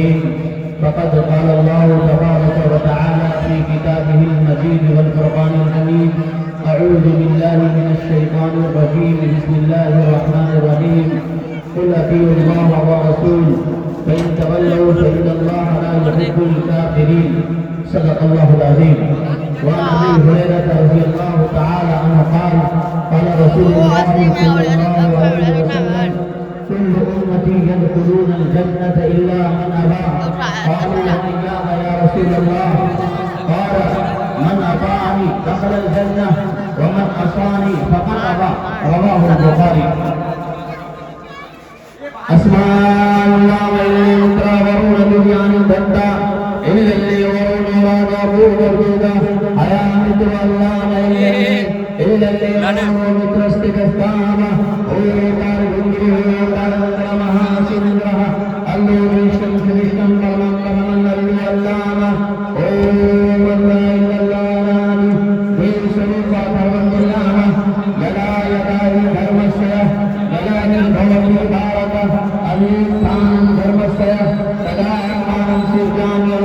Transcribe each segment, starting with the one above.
المرسلين فقد قال الله تبارك وتعالى في كتابه المجيد والفرقان الحميد أعوذ بالله من الشيطان الرجيم بسم الله الرحمن الرحيم قل أطيعوا الله ورسوله فإن تولوا فإن الله لا يحب الكافرين صدق الله العظيم. وعن أبي هريرة رضي الله تعالى عنه قال قال رسول الله صلى الله عليه وسلم كل أمتي يدخلون الجنة إلا من أبى قالوا ومن يأبى يا رسول الله قال من أطاعني دخل الجنة ومن عصاني فقد أبى رواه البخاري. أسماء الله والمتراورون دنيان دندا إلا اللي ورون وراغو وردودا حيامت والله إلا اللي ورون مترستكستاما ويوكار غنجري ويوكار نندرمها سندرها اللو ريشن كريشن برمان برمان اللو اللاما والله إلا الله ناني دين سنوفا ترون اللاما يلا يدائي دھرمسيا يلا نلبوكي باركا أليطان دھرمسيا تدا أمان سرجانيا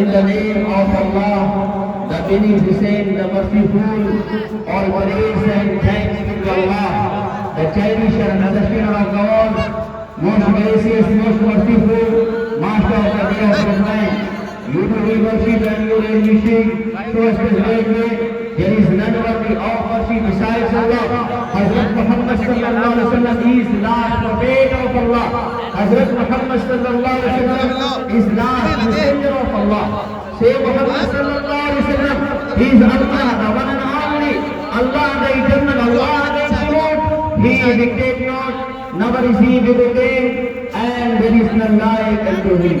In the name of Allah, the Beneficent, the Merciful, all praise and thanks to Allah, the Cherisher and the Sustainer of God, most gracious, most merciful, Master of the day of Rahman. You do worship and you will worship so as to there is none worthy of worship besides Allah. Hazrat Muhammad sallallahu alaihi wasallam is last prophet of Allah. Hazrat Muhammad sallallahu alaihi wasallam is last messenger of Allah. Say Muhammad sallallahu alaihi wasallam, he is Allah, the one and only, Allah the eternal, Allah the absolute. He dictates not, never is he begotten, and there is none like unto him.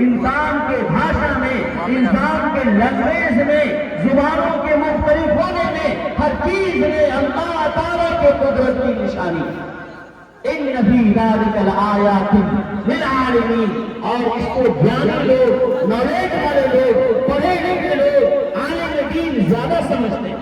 انسان کے بھاشا میں، انسان کے language میں، زبانوں کے مختلف ہونے میں، ہر چیز میں اللہ تعالیٰ کے قدرت کی نشانی ہے۔ ان فی ذلک لآیات للعالمین، اور اس کو جانے لوگ، نالج والے لوگ، پڑھے لکھے لوگ، عالم دین زیادہ سمجھتے ہیں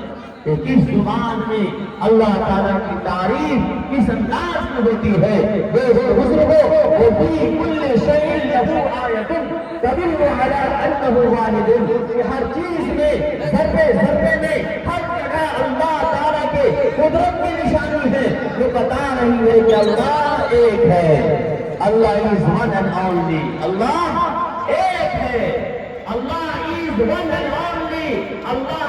کہ کس زبان میں اللہ تعالیٰ کی تعریف کس انداز میں ہوتی ہے۔ بزرگوں، وفی کل شیء لہ آیۃ تدل علی انہ واحد، کہ ہر چیز میں، ذرے ذرے میں، ہر جگہ اللہ تعالیٰ کے قدرت کی نشانی ہے جو بتا رہی ہے کہ اللہ ایک ہے۔ Allah is one and only, Allah ایک ہے، Allah is one and only, Allah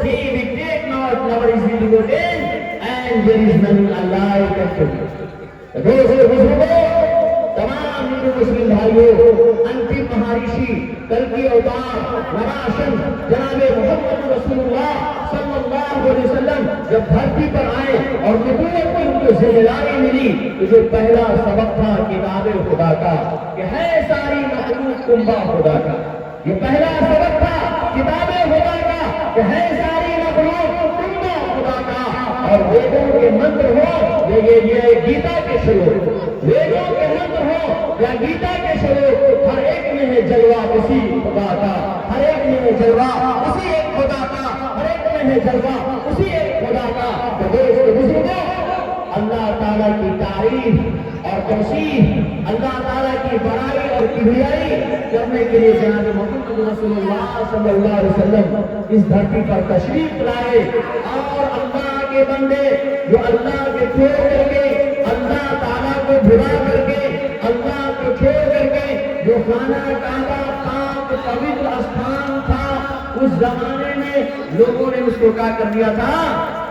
He will take not never is he to and there is none alike unto him۔ بزرگوں، تمام ہندو مسلم بھائیوں، انتم مہارشی کلکی اوتار نراشن جناب محمد رسول اللہ صلی اللہ علیہ وسلم جب دھرتی پر آئے اور نبوت کی ان کو ذمہ داری ملی تو جو پہلا سبق تھا کتاب خدا کا کہ ہے ساری مخلوق کنبہ خدا کا، یہ پہلا سبق تھا کتاب خدا کا کہ ہے ساری مخلوق کنبہ خدا کا۔ اور ویدوں کے منتر ہو یہ گیتا کے شروع، ویدوں کے منتر ہو یا گیتا کے شروع، ہر ایک میں ہے جلوہ اسی خدا کا، ہر ایک میں ہے جلوہ اسی ایک خدا کا، ہر ایک میں ہے جلوہ اسی ایک خدا کا۔ تو بزرگوں، اللہ تعالیٰ کی تعریف اور توصیف، اللہ تعالیٰ کی بڑائی اور کبریائی کرنے کے لیے جناب محمد رسول اللہ صلی اللہ علیہ وسلم اس دھرتی پر تشریف لائے، اور اللہ کے بندے جو اللہ کے چھوڑ کر کے، اللہ تعالیٰ کو بھلا کر کے، اللہ کو چھوڑ کر کے جو خانہ کعبہ پاک پوتر استھان تھا، اس زمانے میں لوگوں نے اس کو کیا کر دیا تھا،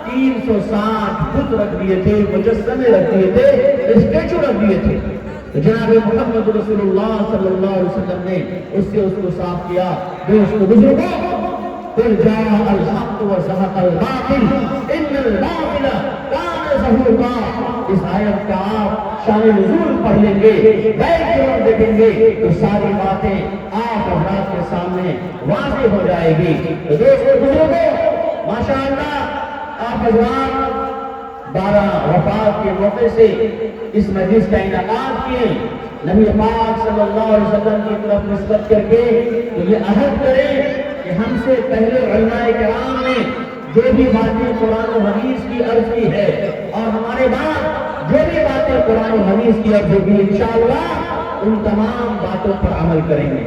360 بت رکھ دیے تھے، مجسمے رکھ دیے تھے، اسٹیچو رکھ دیے تھے۔ تو جناب محمد رسول اللہ صلی اللہ علیہ وسلم نے اس سے اس کو صاف کیا۔ دوستو بزرگوں، قل جاء الحق وزهق الباطل ان الباطل كان زهوقا، اس آیت کا آپ شان نزول پڑھ لیں گے، بیک گراؤنڈ دیکھیں گے تو ساری باتیں آپ حضرات کے سامنے واضح ہو جائے گی۔ تو دوستو بزرگوں، ماشاءاللہ آپ حضرات 12 وفات کے موقع سے اس مجلس کا انعقاد کیے، نبی پاک صلی اللہ علیہ وسلم کی طرف نسبت کر کے تو یہ عہد کریں کہ ہم سے پہلے علماء کرام نے جو بھی باتیں قرآن و حدیث کی عرض کی ہے، اور ہمارے بعد جو بھی باتیں قرآن و حدیث کی عرض ہوگی، انشاءاللہ ان تمام باتوں پر عمل کریں گے،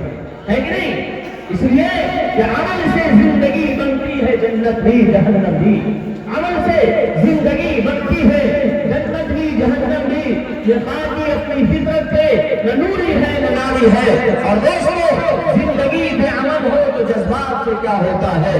ہے کہ نہیں؟ اس لیے کہ عمل سے زندگی بنتی ہے جنت بھی جہنم بھی، عمل سے زندگی بنتی ہے جنت بھی جہنم بھی۔ یہ باقی اپنی فطرت سے نہ نوری ہے نہ ناری ہے۔ اور دوستو، زندگی بے عمل ہو تو جذبات سے کیا ہوتا ہے،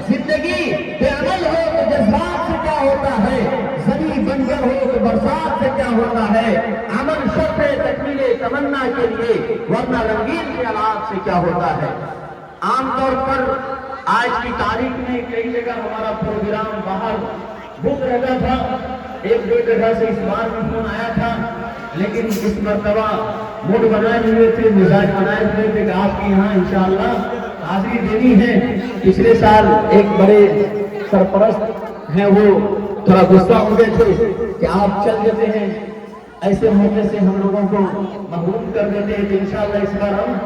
زندگی بے عمل ہو تو جذبات سے کیا ہوتا ہے، زمین بنجر ہو تو برسات سے کیا ہوتا ہے، عمل شرط ہے تکمیل تمنا کے لیے، ورنہ رنگین کے آلات سے کیا ہوتا ہے۔ عام طور پر آج کی تاریخ میں کئی جگہ ہمارا پروگرام باہر بک رہتا تھا، ایک دو جگہ سے اس بار بھی فون آیا تھا، لیکن اس مرتبہ موڈ بنائے ہوئے تھے، مزاج بنائے ہوئے تھے کہ آپ کے یہاں انشاءاللہ حاضری دینی ہے۔ پچھلے سال ایک بڑے سرپرست ہیں، وہ تھوڑا غصہ ہو گئے تھے کہ آپ چل دیتے ہیں، ایسے موقع سے ہم لوگوں کو محروم کر دیتے ہیں۔ تو انشاءاللہ اس بار ہم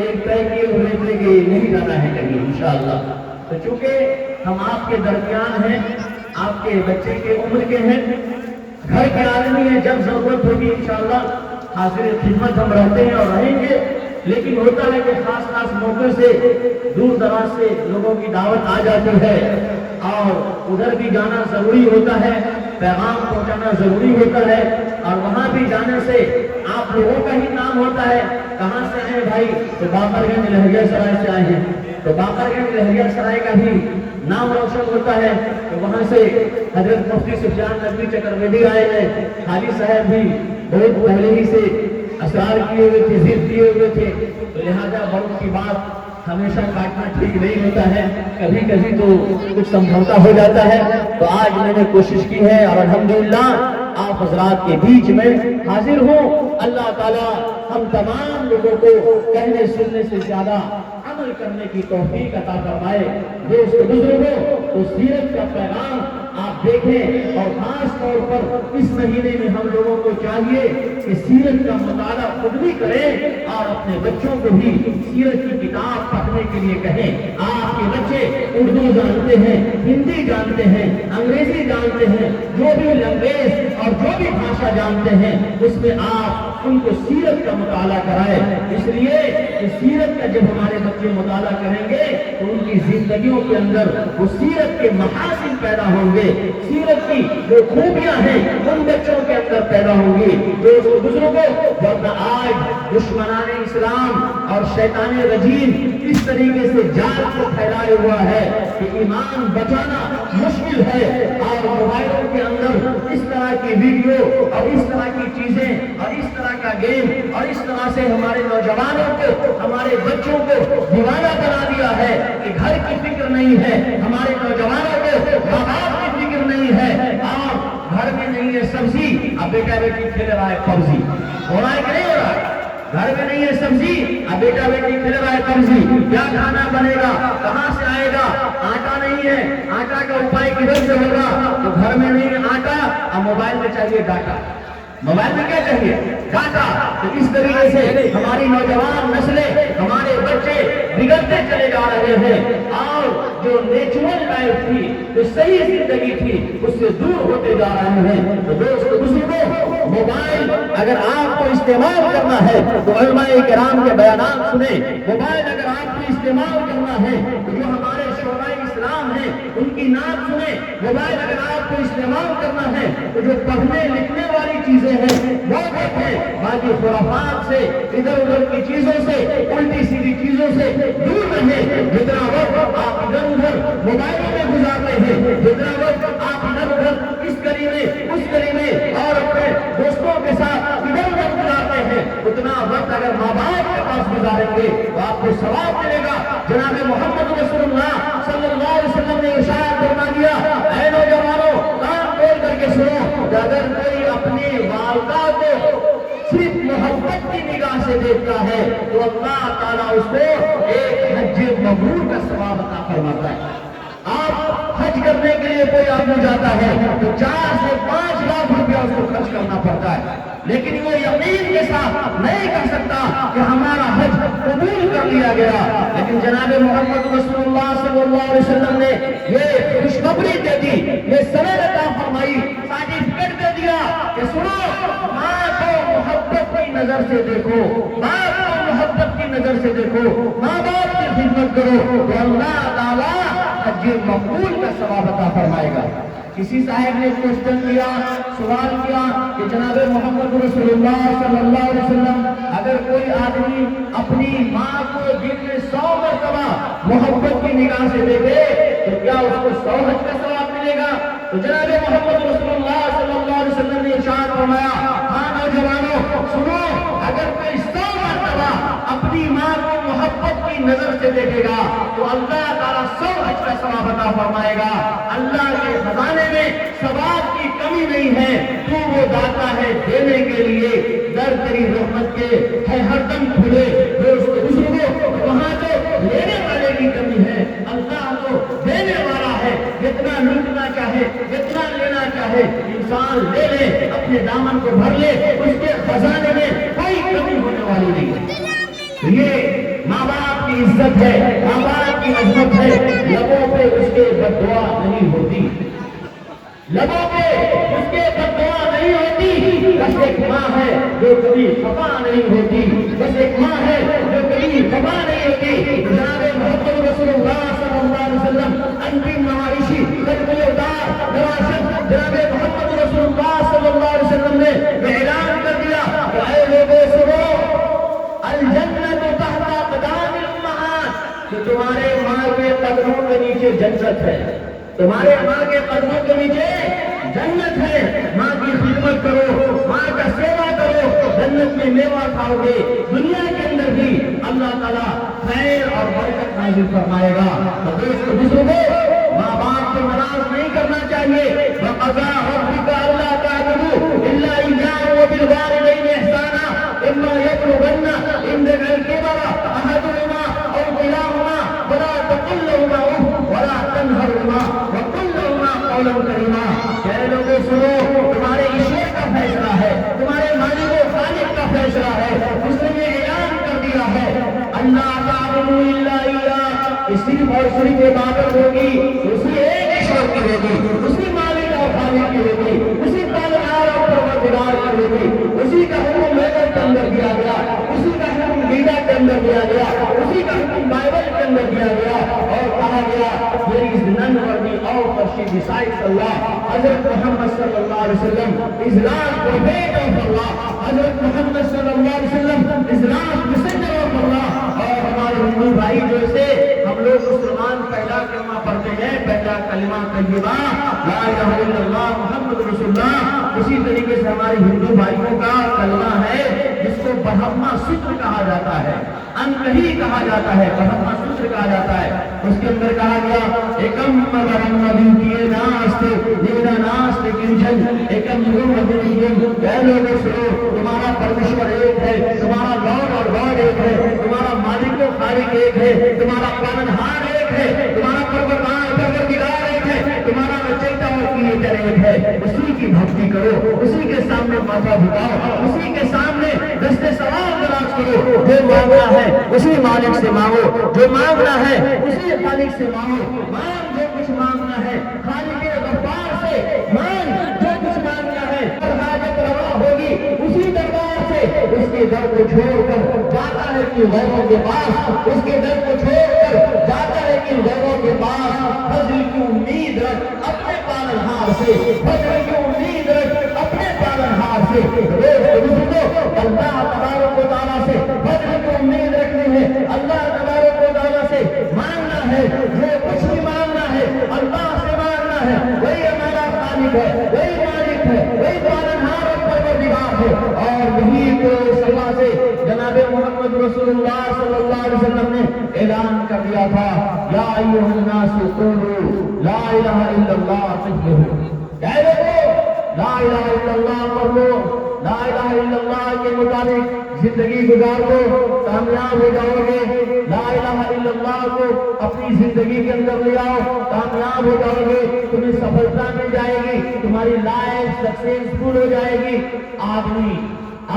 ایک طے کیے ہوئے تھے کہ نہیں جانا ہے کہیں انشاءاللہ۔ تو چونکہ ہم آپ کے درمیان ہیں، آپ کے بچے کے عمر کے ہیں، گھر کے آدمی ہیں، جب ضرورت ہوگی انشاءاللہ حاضر خدمت ہم رہتے ہیں اور رہیں گے۔ لیکن ہوتا ہے کہ خاص خاص موقع سے دور دراز سے لوگوں کی دعوت آ جاتی ہے اور ادھر بھی جانا ضروری ہوتا ہے، پیغام پہنچانا ضروری ہوتا ہے، اور وہاں بھی جانے سے آپ لوگوں کا ہی نام ہوتا ہے۔ کہاں سے ہیں بھائی؟ تو باقر گنج لہریہ سرائے سے آئے ہیں، تو باقر گنج لہریہ سرائے کا بھی نام روشن ہوتا ہے۔ تو وہاں سے حضرت مفتی سفیان ندوی چکرویدی آئے ہیں، حاجی صاحب بھی بہت پہلے ہی سے اسرار کیے ہوئے تھے، ضد کیے ہوئے تھے، تو لہٰذا بڑوں کی بات ہمیشہ کاٹنا ٹھیک نہیں ہوتا ہے، کبھی کبھی تو کچھ سمجھوتا ہو جاتا ہے۔ تو آج میں نے کوشش کی ہے اور الحمدللہ آپ حضرات کے بیچ میں حاضر ہوں۔ اللہ تعالیٰ ہم تمام لوگوں کو کہنے سننے سے زیادہ عمل کرنے کی توفیق عطا فرمائے۔ دوست بزرگوں، تو سیرت کا پیغام آپ دیکھیں، اور خاص طور پر اس مہینے میں ہم لوگوں کو چاہیے کہ سیرت کا مطالعہ خود بھی کریں اور اپنے بچوں کو بھی سیرت کی کتاب پڑھنے کے لیے کہیں۔ آپ کے بچے اردو جانتے ہیں، ہندی جانتے ہیں، انگریزی جانتے ہیں، جو بھی لینگویج اور جو بھی بھاشا جانتے ہیں اس میں آپ ان کو سیرت کا مطالعہ کرائیں۔ اس لیے کہ سیرت کا جب ہمارے بچے مطالعہ کریں گے تو ان کی زندگیوں کے اندر وہ سیرت کے محاسن پیدا ہوں گے، سیرت کی جو خوبیاں ہیں ان بچوں کے اندر پیدا ہوں گی۔ دوستو بزرگوں، ورنہ آج دشمنان اسلام اور شیطان رجیم اس طریقے سے جال کو پھیلائے ہوا ہے کہ ایمان بچانا مشکل ہے، اور موبائلوں کے اندر اس طرح کی ویڈیو اور اس طرح کی چیزیں اور اس طرح کا گیم اور اس طرح سے ہمارے نوجوانوں کو، ہمارے بچوں کو دیوانہ بنا دیا ہے کہ گھر کی فکر نہیں ہے، ہمارے نوجوانوں کو ماں باپ کی فکر نہیں ہے، اور گھر میں نہیں ہے سبزی، اب بیٹا بیٹی کھیل رہا ہے پبجی، ہو رہا ہے کہ نہیں ہو رہا ہے؟ گھر میں نہیں ہے سبزی، اب بیٹا بیٹی کھیل رہا ہے پبجی، کیا کھانا بنے گا، کہاں سے آئے گا؟ آٹا نہیں ہے، آٹا کا اپائے کدھر سے ہوگا؟ تو گھر میں نہیں ہے آٹا، اب موبائل میں چاہیے ڈاٹا۔ موبائل میں کیا چاہیے؟ ڈاٹا۔ تو اس طریقے سے ہماری نوجوان نسلیں، ہمارے بچے بگڑتے چلے جا رہے ہیں، اور جو نیچرل لائف تھی، جو صحیح زندگی تھی، اس سے دور ہوتے جا رہے ہیں۔ تو دوستو بزرگوں، موبائل اگر آپ کو استعمال کرنا ہے تو علماء کرام کے بیانات سنیں۔ موبائل اگر آپ کو استعمال کرنا ہے تو جو ہمارے شعراء اسلام ہیں ان کی نعت سنیں۔ موبائل اگر آپ کو استعمال کرنا ہے تو جو پڑھنے لکھنے والی چیزیں ہیں وہ دیکھیں، باقی خرافات سے، ادھر ادھر کی چیزوں سے، الٹی سیدھی چیزوں سے دور رہیں۔ جتنا وقت آپ ادھر ادھر موبائلوں میں گزارتے ہیں، جتنا وقت آپ ادھر ادھر اس گلی میں اس گلی میں اور اپنے دوستوں کے ساتھ ادھر ادھر گزارتے ہیں، اتنا وقت اگر ماں باپ کے پاس گزاریں گے تو آپ کو ثواب ملے گا۔ جناب محمد رسول اللہ صلی اللہ علیہ وسلم نے ارشاد فرما دیا، اے نوجوانوں کان کھول کر کے سنو کہ اگر کوئی اپنی والدہ کو صرف محبت کی نگاہ سے دیکھتا ہے تو اللہ تعالیٰ اس کو ایک حج مبرور کا ثواب عطا فرماتا ہے۔ آپ حج کرنے کے لیے کوئی آدمی جاتا ہے تو 4 سے 5 لاکھ روپیہ اس کو خرچ کرنا پڑتا ہے، لیکن وہ یقین کے ساتھ نہیں کر سکتا کہ ہمارا حج قبول کر لیا گیا۔ لیکن جناب محمد رسول اللہ صلی اللہ علیہ وسلم نے یہ خوشخبری دے دی، یہ سند عطا فرمائی، سرٹیفکیٹ دے دیا کہ سنو، ماں کو محبت کی نظر سے دیکھو، باپ کو محبت کی نظر سے دیکھو، ماں باپ کی خدمت کرو تو اللہ تعالیٰ حج مقبول کا ثواب عطا فرمائے گا۔ کسی صاحب نے کوشچن کیا، سوال کیا کہ جناب محمد رسول اللہ صلی اللہ علیہ وسلم اگر کوئی آدمی اپنی ماں کو دن میں 100 مرتبہ محبت کی نگاہ سے دیکھے تو کیا اس کو 100 حج کا ثواب ملے گا؟ تو جناب محمد رسول اللہ صلی اللہ علیہ وسلم نے ارشاد فرمایا، ہاں نوجوانوں سنو، اگر کوئی 100 مرتبہ اپنی ماں کو محبت کی نظر سے دیکھے گا تو اللہ تعالیٰ 100 حج کا ثواب عطا فرمائے گا۔ اللہ کے خزانے میں ثواب کی کمی نہیں ہے، تو وہ داتا ہے دینے کے لیے، در تیری رحمت کے ہے ہر دم کھلے۔ دوست بزرگوں، وہاں تو لینے والے کی کمی ہے، اللہ تو دینے والا ہے، جتنا لوٹنا چاہے، جتنا لینا چاہے انسان لے لے، اپنے دامن کو بھر لے، اس کے خزانے میں کوئی کمی ہونے والی نہیں ہے۔ یہ ماں باپ کی عزت ہے، ماں باپ کی عظمت ہے، لبوں پہ اس کے بد دعا نہیں ہوتی، لبوں پہ اس کے بد دعا نہیں ہوتی۔ بس ایک ماں ہے جو کبھی خفا نہیں ہوتی، بس ایک ماں ہے جو کبھی خفا نہیں ہوتی۔ جناب محمد رسول اللہ صلی اللہ علیہ وسلم انتم نمائشی قدم اتار دراشت، جناب محمد رسول اللہ صلی اللہ علیہ وسلم نے اعلان کر دیا کہ اے لوگوں سنو، الجنت تحت اقدام الامہات، کہ تمہارے ماں کے قدموں کے نیچے جنت ہے، تمہارے ماں کے قدموں کے نیچے جنت ہے۔ ماں کی خدمت کرو، ماں کا سیوا کرو، جنت میں میوہ کھاؤ گے، دنیا کے اندر بھی اللہ تعالیٰ خیر اور برکت نازل فرمائے گا۔ تو دوست بزرگوں، ماں باپ کو ناراض نہیں کرنا چاہیے۔ وَقَضَىٰ رَبُّكَ أَلَّا تَعْبُدُوا وانهرهما وقل لهما قولا کریما۔ اے لوگوں سنو، تمہارے ایشور کا فیصلہ ہے، تمہارے مالک و خالق کا فیصلہ ہے۔ اس نے یہ اعلان کر دیا ہے اللہ تعبدوا الا اياه، اس صرف اور صرف عبادت ہوگی اسی ایک ایشور کی ہوگی، اسی مالک اور خالق کی ہوگی، اسی پالنہار اور پروردگار کی ہوگی۔ اسی کا حکم میدان کے اندر دیا گیا، اسی کا حکم گیتا کے اندر دیا گیا، اسی کا حکم بائبل کے اندر دیا گیا، اور کہا گیا there is none worthy of worship besides Allah۔ حضرت محمد صلی اللہ علیہ وسلم is last prophet of Allah، حضرت محمد صلی اللہ علیہ وسلم is last messenger of Allah۔ اور ہمارے ہندو بھائی جیسے ہم لوگ مسلمان پہلا کلمہ پڑھتے ہیں، پہلا کلمہ طیبہ لا الہ الا اللہ محمد رسول اللہ، اسی طریقے سے ہمارے ہندو بھائیوں کا کلمہ ہے جس کو برہما سوتر کہا جاتا ہے، انکہی کہا جاتا ہے، برہما سوتر کہا جاتا ہے۔ اس کے اندر کہا گیا ایکم برہما دیتیے ناستے دیونا ناستے کنچن ایکم برہما۔ اے لوگوں سنو، تمہارا پرمیشور ایک ہے، تمہارا لارڈ اور گاڈ ایک ہے، تمہارا مالک و خالق ایک ہے، تمہارا پالنہار ایک ہے، تمہارا پروردگار ایک ہے، تمہارا رچیتا اور کریٹر ایک ہے۔ اسی کی بھکتی کرو، اسی کے سامنے ماتھا جھکاؤ، اسی کے سامنے دستے سوال دراز کرو۔ جو مانگنا ہے اسی مالک سے مانگو، جو مانگنا ہے اسی خالق سے مانگو۔ مانگ جو کچھ مانگنا ہے خالق غفار سے مانگ، جو کچھ مانگنا ہے اور حاجت روا ہوگی اسی دربار سے۔ اس کے در کو چھوڑ کر جاتا ہے کہ غیروں کے پاس، اس کے در کو چھوڑ کر جاتا ہے کہ غیروں کے پاس۔ فضل کی امید رکھ اپنے پالنہار سے، فضل کی امید رکھ اپنے پالنہار سے۔ اللہ تبارک و تعالیٰ سے فضل کی امید رکھنی ہے، اللہ تبارک و تعالیٰ سے مانگنا ہے، جو کچھ بھی مانگنا ہے اللہ سے مانگنا ہے۔ وہی ہمارا خالق ہے، وہی مالک ہے، وہی پالنہار اور پروردگار ہے۔ اور یہی کو صلاح سے جناب محمد رسول اللہ صلی اللہ علیہ وسلم نے اعلان کر دیا تھا یا ایھا الناس قولوا لا الہ الا اللہ تفلحوا۔ کہہ لوگو لا الہ الا اللہ پڑھ لو، لا الہ الا اللہ کے مطابق زندگی گزار دو، کامیاب ہو جاؤ گے۔ لا الہ الا اللہ کو اپنی زندگی کے اندر لے آؤ، کامیاب ہو جاؤ گے، تمہیں سفلتا مل جائے گی، تمہاری لائف سکسیسفل ہو جائے گی۔ آدمی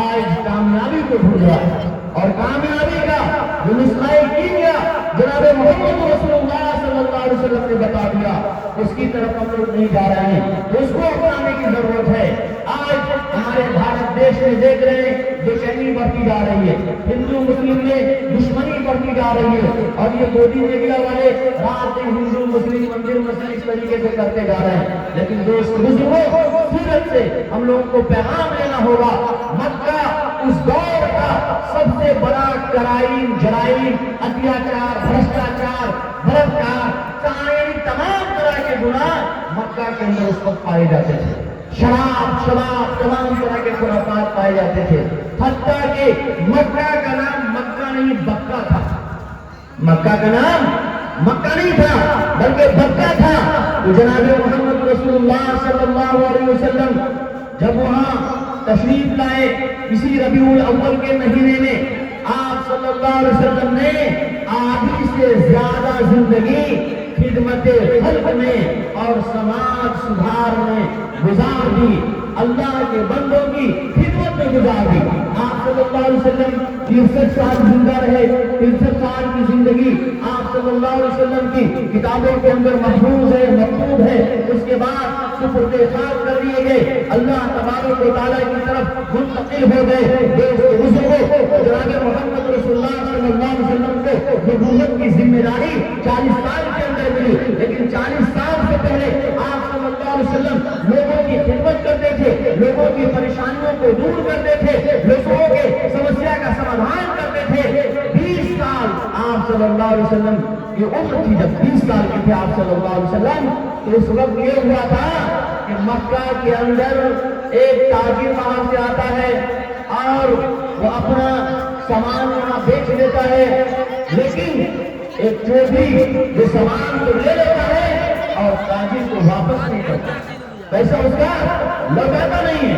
آج کامیابی کو بھول رہا ہے، اور کامیابی کا جو نسخہ کیمیا جناب محمد رسول اللہ صلی اللہ علیہ وسلم نے بتا دیا، اس کی طرف ہم لوگ نہیں جا رہے ہیں، اس کو اپنانے کی ضرورت ہے۔ آج ہمارے بھارت دیش میں دیکھ رہے ہیں بے چینی بڑھتی جا رہی ہے، ہندو مسلم میں دشمنی بڑھتی جا رہی ہے، اور یہ مودی میڈیا والے رات دن ہندو مسلم مندر مسجد اس طریقے سے کرتے جا رہے ہیں۔ لیکن دوست بزرگوں، سیرت سے ہم لوگوں کو پیغام لینا ہوگا۔ مکہ اس دور کا سب سے بڑا کرائم، جرائم، اتیاچار، بھرشٹاچار، بلاکار، تمام طرح کے گناہ مکہ کے اندر اس وقت پائے جاتے تھے۔ شراب تمام طرح کے خرافات پائے جاتے تھے، حتیٰ کہ مکہ کا نام مکہ نہیں بکہ تھا۔ مکہ کا نام مکہ نہیں تھا بلکہ بکہ تھا۔ تو جناب محمد رسول اللہ صلی اللہ علیہ وسلم جب وہاں تشریف لائے اسی ربیع الاول کے مہینے میں، آپ صلی اللہ علیہ وسلم نے آدھی سے زیادہ زندگی خدمت خلق میں اور سماج سدھار میں گزار دی، اللہ کے بندوں کی خدمت میں گزار دی۔ آپ صلی اللہ علیہ وسلم 63 سال زندہ رہے، 63 سال کی زندگی آپ صلی اللہ علیہ وسلم کی کتابوں کے اندر محفوظ ہے، مکتوب ہے۔ اس کے بعد سپرد خاک کر دیے گئے، اللہ تبارک و تعالیٰ کی طرف منتقل ہو گئے۔ جناب محمد رسول اللہ صلی اللہ علیہ وسلم کو نبوت کی ذمہ داری 40 سال کے اندر ملی، لیکن 40 سال سے پہلے آپ صلی اللہ علیہ وسلم لوگوں کی خدمت کرتے تھے، لوگوں کی پریشانیوں کو دور کرتے تھے، لوگوں کے سمسیا کا سمادھان کرتے تھے۔ 20 سال آپ صلی اللہ علیہ وسلم کی عمر تھی، جب 20 سال کے تھے آپ صلی اللہ علیہ وسلم، تو اس وقت یہ ہوا تھا کہ مکہ کے اندر ایک تاجر وہاں سے آتا ہے اور وہ اپنا سامان وہاں بیچ دیتا ہے، لیکن ایک چودھری جو سامان کو لے لیتا ہے اور تاجر کو واپس نہیں کرتا، پیسہ اس کا لوٹاتا نہیں ہے۔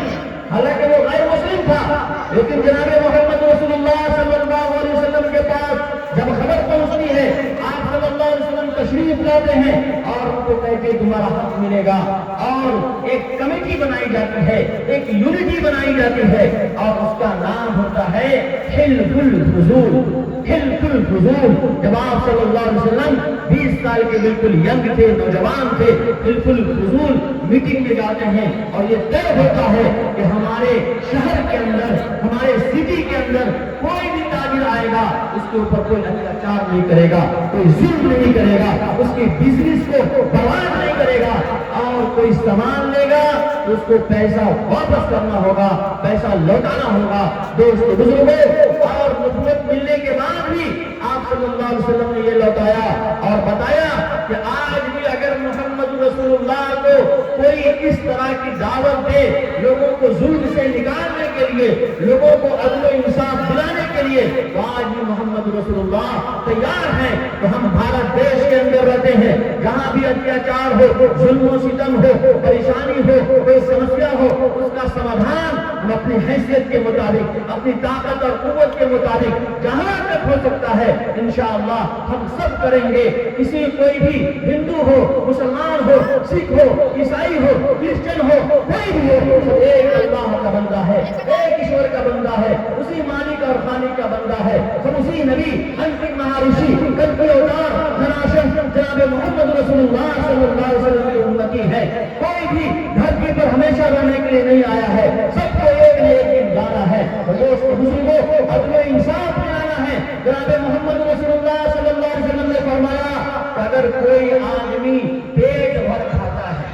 حالانکہ وہ غیر مسلم تھا، لیکن جناب محمد رسول اللہ صلی اللہ علیہ وسلم کے پاس جب خبر پہنچتی ہے، آپ صلی اللہ علیہ وسلم تشریف لاتے ہیں اور ان کو کہتے ہیں تمہارا حق ملے گا، اور ایک کمیٹی بنائی جاتی ہے، ایک یونٹی بنائی جاتی ہے، اور اس کا نام ہوتا ہے حلف الفضول۔ حلف الفضول، جب آپ صلی اللہ علیہ وسلم 20 سال کے بالکل ینگ تھے، نوجوان تھے، حلف الفضول میٹنگ میں جاتے ہیں اور یہ طے ہوتا ہے کہ ہمارے شہر کے اندر، ہمارے سٹی کے اندر کوئی بھی تاجر آئے گا، اس کے اوپر کوئی اتیاچار نہیں کرے گا، کوئی ظلم نہیں کرے گا، اس کے بزنس کو برباد نہیں کرے گا، اور کوئی سامان لے گا تو اس کو پیسہ واپس کرنا ہوگا، پیسہ لوٹانا ہوگا۔ دوستو بزرگوں، اور نبوت ملنے کے بعد بھی آپ صلی اللہ علیہ وسلم نے یہ لوٹایا اور بتایا کہ آج بھی اگر محمد رسول اللہ کو کوئی اس طرح کی دعوت دے، لوگوں کو ظلم سے نکالنے کے لیے، لوگوں کو عدل و انصاف دلانے کے لیے، تو آج بھی محمد رسول اللہ تیار ہیں۔ تو ہم بھارت دیش کے اندر رہتے ہیں، جہاں بھی اتیاچار ہو، ظلم و ستم ہو، پریشانی ہو، کوئی سمسیا ہو، اس کا سمادھان ہم اپنی حیثیت کے مطابق، اپنی طاقت اور قوت کے مطابق جہاں تک ہو سکتا ہے انشاءاللہ ہم سب کریں گے۔ کسی کوئی بھی ہندو ہو، مسلمان ہو، سکھ ہو، عیسائی ہو، کرسچن ہو، کوئی بھی ہو، سب ایک اللہ کا بندہ ہے، ایک ایشور کا بندہ ہے، اسی مالک اور خالق کا بندہ ہے، سب اسی نبی انتم مہارشی کلپی اوتار دھناشن جناب محمد رسول اللہ صلی اللہ علیہ وسلم کی امتی ہے۔ کوئی بھی دھرتی پر ہمیشہ رہنے کے لیے نہیں آیا ہے، سب کو ایک نہ ایک دن جانا ہے۔ دوست بزرگوں، عدل و انصاف میں آنا ہے۔ جناب محمد رسول اللہ صلی اللہ علیہ وسلم نے فرمایا کہ اگر کوئی آدمی پیٹ بھر کھاتا ہے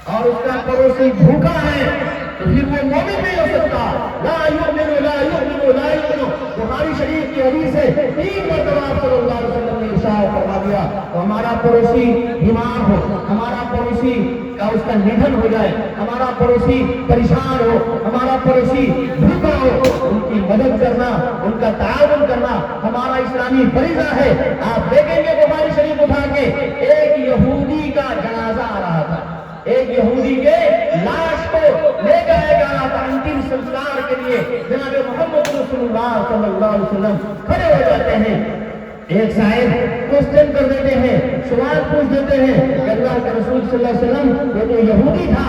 اور اس کا پڑوسی بھوکا ہے تو پھر وہ مومن نہیں ہو سکتا۔ لا یؤمن لا یؤمن لا یؤمن، بخاری شریف کی حدیث ہے، 3 مرتبہ صلی اللہ علیہ وسلم نے ارشاد فرما دیا تو ہمارا پڑوسی بیمار ہو، ہمارا پڑوسی کا اس کا ندھن ہو جائے، ہمارا پڑوسی پریشان ہو، ہمارا پڑوسی بھوکا ہو، ان کی مدد کرنا، ان کا تعاون کرنا ہمارا اسلامی فریضہ ہے۔ آپ دیکھیں گے بخاری شریف اٹھا کے ایک یہودی کا جنازہ آ رہا تھا، ایک یہودی کے لاش کو لے جایا جا رہا تھا انتم سنسکار کے لیے۔ جناب محمد رسول اللہ صلی اللہ علیہ وسلم کھڑے ہو جاتے ہیں، ایک صاحب کوسچن کر دیتے ہیں، سوال پوچھ دیتے ہیں کہ اللہ کے رسول صلی اللہ علیہ وسلم وہ تو یہودی تھا،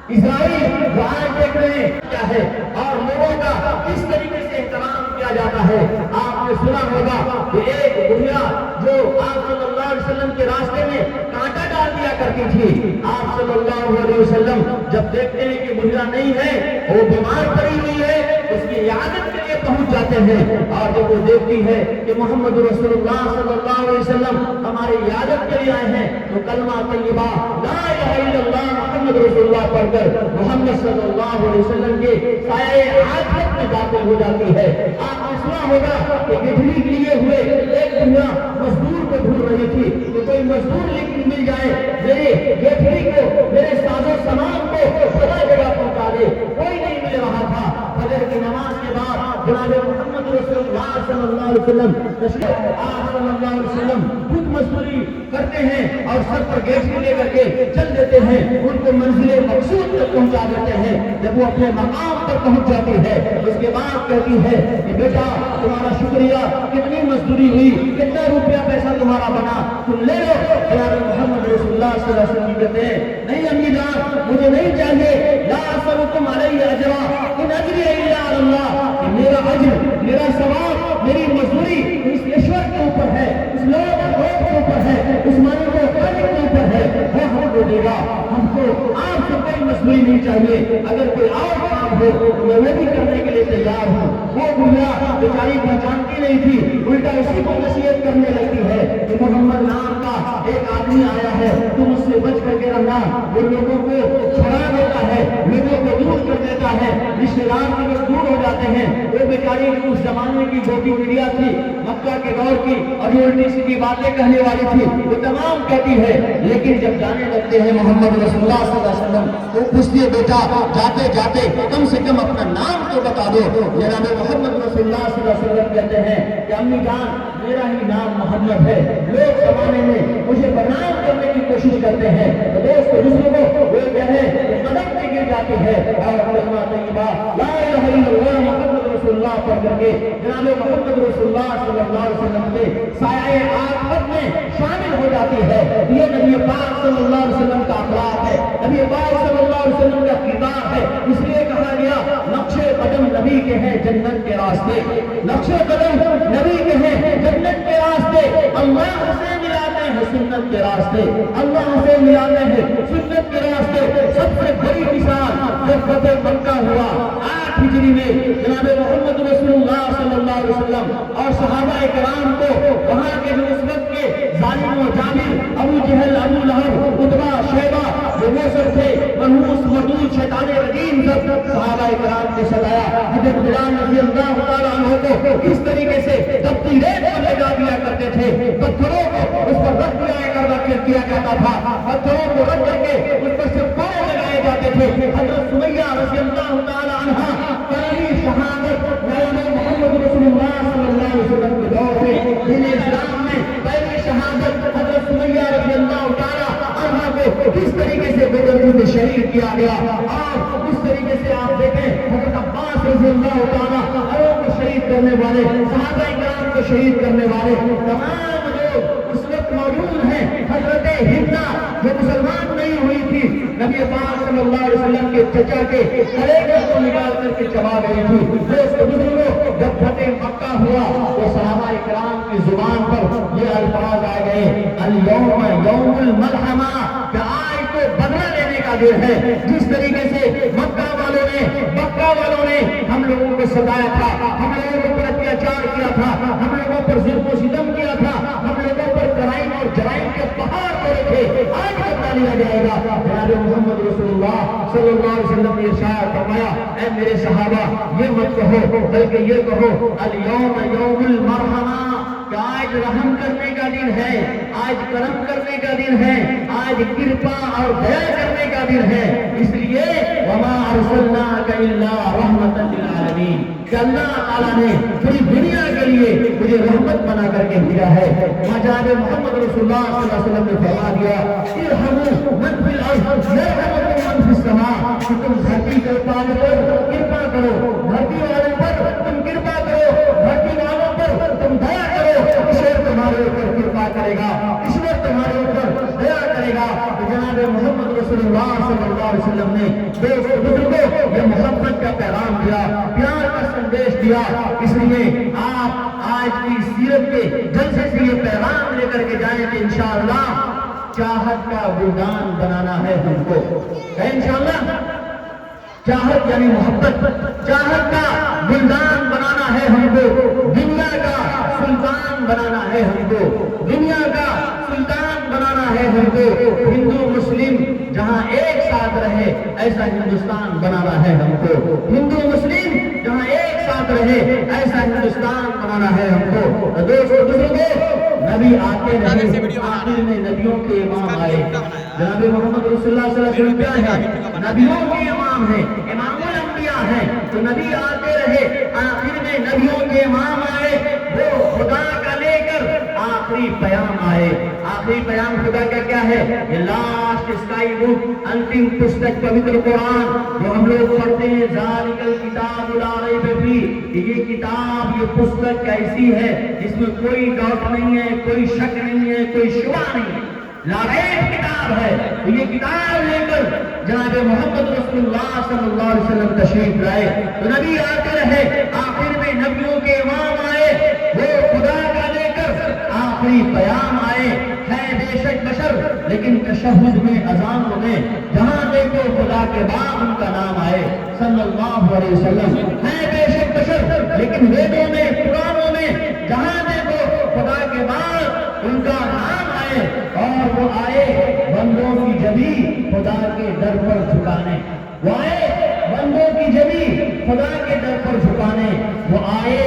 اسرائیل وہ آج دیکھ رہے ہیں کیا ہے اور لوگوں کا کس طریقے سے احترام کیا جاتا ہے۔ آپ نے سنا ہوگا کہ ایک بڑھیا جو آپ صلی اللہ علیہ وسلم کے راستے میں کانٹا ڈال دیا کرتی تھی، آپ صلی اللہ علیہ وسلم جب دیکھتے ہیں کہ بڑھیا نہیں ہے، وہ بیمار پڑی ہوئی ہے، اس کی عیادت کے لیے پہنچ جاتے ہیں، اور جب وہ دیکھتی ہے کہ محمد رسول اللہ صلی اللہ علیہ وسلم ہماری عیادت کے لیے آئے ہیں تو کلمہ طیبہ لا الہ الا اللہ محمد رسول اللہ پڑھ کر محمد صلی اللہ علیہ وسلم کے سایہ عاطفت میں داخل ہو جاتی ہے۔ آپ نے سنا ہوگا کہ گٹھڑی لیے ہوئے ایک دنیا مزدور کو ڈھونڈ رہی تھی کہ کوئی مزدور مل جائے میرے گٹھڑی کو، میرے ساز و سامان کو فلاں جگہ پہنچا دے، کوئی نہیں مل رہا تھا۔ فجر کی نماز کے بعد جناب محمد رسول اللہ صلی اللہ علیہ وسلم آپ صلی اللہ علیہ وسلم خود مزدوری کرتے ہیں اور سر پر گیٹھی لے کر کے چل دیتے ہیں، ان کو منزل مقصود تک پہنچا دیتے ہیں۔ جب وہ اپنے مقام پر پہنچ جاتی ہے اس کے بعد کہتی ہے کہ بیٹا تمہارا شکریہ، کتنی مزدوری ہوئی، کتنا روپیہ پیسہ تمہارا بنا، تم لے لو۔ جناب محمد رسول اللہ صلی اللہ علیہ وسلم کہتے ہیں نہیں امی جان مجھے نہیں چاہیے، لا اسألکم علیہ اجرا ان اجری الا علی اللہ، کہ میرا اجر، میرا ثواب، میری مزدوری اس ایشور کے اوپر ہے، اس لوگ کے اوپر ہے، اس مالک و خالق کے اوپر ہے، وہ ہم کو دے گا۔ ہم کو آپ سے کوئی مزدوری نہیں چاہیے، اگر کوئی اور کام ہو تو میں وہ بھی کرنے کے لیے تیار ہوں۔ وہ بڑھیا بیچاری پہچانتی نہیں تھی، الٹا اسی کو نصیحت کرنے لگتی ہے کہ محمد نام کا ایک آدمی آیا ہے، تم اس سے بچ کر کے رہنا، وہ لوگوں کو چھڑا دیتا ہے، لوگوں کو دور کر دیتا ہے، رشتے دار کے لوگ دور ہو جاتے ہیں۔ وہ بیچاری اس زمانے کی جو بھی میڈیا تھی مکہ کے دور کی اور یہ الٹی سیدھی باتیں کہنے والی تھی وہ تمام کہتی ہے، لیکن جب جانے لگتے ہیں محمد رسول اللہ صلی اللہ علیہ وسلم وہ پوچھتی ہے بیٹا جاتے جاتے کم سے کم اپنا نام تو بتا دو۔ جناب محمد رسول اللہ صلی اللہ علیہ وسلم کہتے ہیں کہ امی جان میرا ہی نام محمد ہے، لوگ زمانے میں مجھے بدنام کرنے کی کوشش کرتے ہیں، تو دوستو بزرگوں وہ کہتے ہیں کہ قدم پہ گر جاتی ہے اور کلمہ طیبہ لا الہ الا اللہ محمد رسول اللہ پڑھ کر کے جناب محمد رسول اللہ صلی اللہ علیہ وسلم کے سایہ عاطفت میں میں شامل ہو جاتی ہے۔ یہ نبی پاک صلی اللہ علیہ وسلم کا اخلاق ہے، نبی پاک صلی اللہ علیہ وسلم کا کردار ہے۔ اس لیے کہا گیا نقش قدم نبی کے ہیں جنت کے راستے، نقش قدم نبی کے ہیں جنت کے راستے۔ اللہ سے ملاتے ہیں سنت کے راستے، اللہ سے ملاتے ہیں سنت کے راستے۔ سب سے بڑی مثال جب فتح مکہ ہوا 8 ہجری میں، جناب محمد رسول اللہ صلی اللہ علیہ وسلم اور صحابہ کرام کو وہاں کے جو اس وقت کے ظالم و جابر ابو جہل، ابو لہب، عتبہ، شیبہ جو وہ سب تھے منحوس مردود شیطان رجیم سب صحابہ کرام کو ستایا۔ حضرت بلال رضی اللہ تعالیٰ عنہ کو اس طریقے سے تپتی ریت پر لگا دیا کرتے تھے، پتھروں کو اس پر رکھ کیا جاتا تھا، پتھروں کو رکھ کر کے اس پر سے پاؤں لگائے جاتے تھے۔ حضرت سمیہ رضی اللہ تعالیٰ عنہ پہلی شہادت مولانا محمد رسول اللہ صلی اللہ علیہ وسلم کے دور میں دین اسلام میں پہلی شہادت حضرت سمیہ رضی اللہ تعالیٰ عنہ کو کس طریقے سے بدر میں شہید کیا گیا، اور اس طریقے سے آپ دیکھیں حضرت عباس رضی اللہ تعالیٰ عنہ کو شہید کرنے والے، صحابہ کرام کو شہید کرنے والے تمام لوگ اس وقت موجود ہیں۔ حضرت ہندہ جو مسلمان نہیں ہوئی تھی، نبی پاک صلی اللہ علیہ وسلم کے چچا کے کلیجے کو نکال کر کے چبا گئی تھی۔ دوستو بزرگوں، جب فتح مکہ ہوا تو صحابہ کرام کی زبان پر یہ الفاظ آ گئے، اليوم یوم الملحمہ، کہ آج تو بدلہ لینے کا دن ہے۔ جس طریقے سے مکہ والوں نے ہم لوگوں کو ستایا تھا، ہم لوگوں پر اتیاچار کیا تھا، ہم لوگوں پر ظلم و ستم کیا تھا، ہم لوگوں پر کرائم اور جرائم کے پہاڑ توڑے تھے، آج بدلہ لیا جائے گا۔ جناب محمد رسول اللہ صلی اللہ علیہ وسلم نے ارشاد فرمایا، اے میرے صحابہ یہ مت کہو بلکہ یہ کہو اليوم یوم المرحمہ، کہ آج رحم کرنے کا دن ہے، آج کرم کرنے کا دن ہے، آج کرپا اور دیا کرنے کا دن ہے۔ اس لیے وما ارسلناک الا رحمۃ للعالمین، کہ اللہ تعالیٰ نے پوری دنیا کے لیے مجھے رحمت بنا کر کے بھیجا ہے۔ جناب محمد رسول اللہ صلی اللہ علیہ وسلم نے فرما دیا، ارحموا من فی الارض یرحمکم من فی السماء، کہ تم دھرتی کے والوں پر کرپا کرو، دھرتی والوں پر تم کرپا کرو، دھرتی والوں پر تم دیا کرو، ایشور تمہارے اوپر کرپا کرے گا، ایشور تمہارے اوپر دیا کرے گا۔ تو جناب محمد رسول اللہ صلی اللہ علیہ وسلم نے دوست بزرگوں یہ محبت کا پیغام دیا، پیار کا سندیش دیا۔ اس لیے آپ آج کی سیرت کے جلسے سے یہ پیغام لے کر کے جائیں کہ انشاءاللہ چاہت کا گلدان بنانا ہے ہم کو، انشاءاللہ چاہت یعنی محبت، چاہت کا گلدان بنانا ہے ہم کو، دنیا کا سلطان بنانا ہے ہم کو، دنیا کا سلطان بنانا ہے ہم کو۔ ہندو مسلم جہاں ایک ساتھ رہے ایسا ہندوستان بنانا ہے ہم کو، ہندو مسلم جہاں ایک ساتھ رہے ایسا ہندوستان بنانا ہے ہم کو۔ دوستو بزرگوں، نبی آتے رہے، آخر میں نبیوں کے امام آئے۔ جناب محمد رسول اللہ صلی اللہ علیہ وسلم کیا ہے؟ نبیوں کے امام ہیں، امام الانبیاء ہیں۔ تو نبی آتے رہے، آخر میں نبیوں کے امام آئے، وہ خدا کا لے کر آخری پیام آئے۔ آخری پیام خدا کا کیا ہے؟ یہ لاسٹ اسکائی بک، انتم پستک پوتر قرآن جو ہم لوگ پڑھتے ہیں، ذالک الکتاب لا ریب فیہ، یہ کتاب یہ پستک ایسی ہے جس میں کوئی ڈاؤٹ نہیں ہے، کوئی شک نہیں ہے، کوئی شبہ نہیں ہے، لا ریب کتاب ہے۔ تو یہ کتاب لے کر جناب محمد رسول اللہ صلی اللہ علیہ وسلم تشریف لائے۔ تو نبی آتے رہے، آخر میں نبیوں کے امام آئے، وہ خدا کا لے کر آخری پیام آئے۔ ہے بے شک بشر، لیکن تشہد میں اذانوں میں جہاں دیکھو خدا کے بعد ان کا نام آئے صلی اللہ علیہ وسلم۔ ہے بے شک بشر، لیکن ویدوں میں قرآنوں میں جہاں دیکھو خدا کے بعد ان کا نام آئے، اور وہ آئے بندوں کی جبی خدا کے در پر جھکانے، وہ آئے بندوں کی جبی خدا کے در پر جھکانے، وہ آئے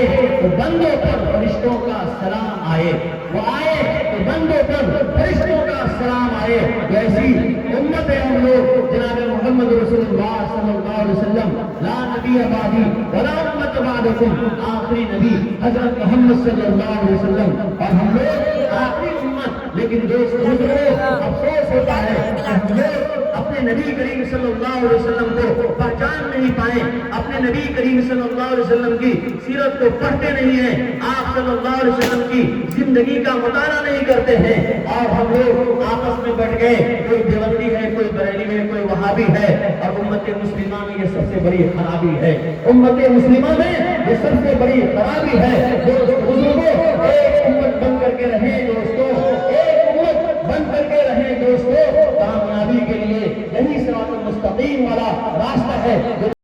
تو بندوں پر فرشتوں کا سلام آئے، وہ آئے تو بندوں پر فرشتوں کا سلام آئے۔ ایسی امت ہے ہم لوگ، جناب محمد رسول اللہ صلی اللہ علیہ وسلم، لا نبی بعدی ولا امت بعدکم، آخری نبی حضرت محمد صلی اللہ علیہ وسلم، اور ہم لوگ آخری امت۔ لیکن دوستو افسوس ہوتا ہے کہ ہم لوگ اپنے نبی کریم صلی اللہ علیہ وسلم کو پہچان نہیں پائے، اپنے نبی کریم صلی اللہ علیہ وسلم کی سیرت کو پڑھتے نہیں ہیں، آپ صلی اللہ علیہ وسلم کی زندگی کا مطالعہ نہیں کرتے ہیں، اور ہم لوگ آپس میں بیٹھ گئے، کوئی دیوبندی ہے، کوئی بریلوی ہے، کوئی وہابی ہے، اور امت مسلمہ میں یہ سب سے بڑی خرابی ہے، امت مسلمہ میں یہ سب سے بڑی خرابی ہے۔ بزرگوں، ایک امت بن کر کے رہیں دوستو، ایک امت بن کر کے رہیں دوستو، کامیابی کے لیے یہی صراط المستقیم والا راستہ ہے۔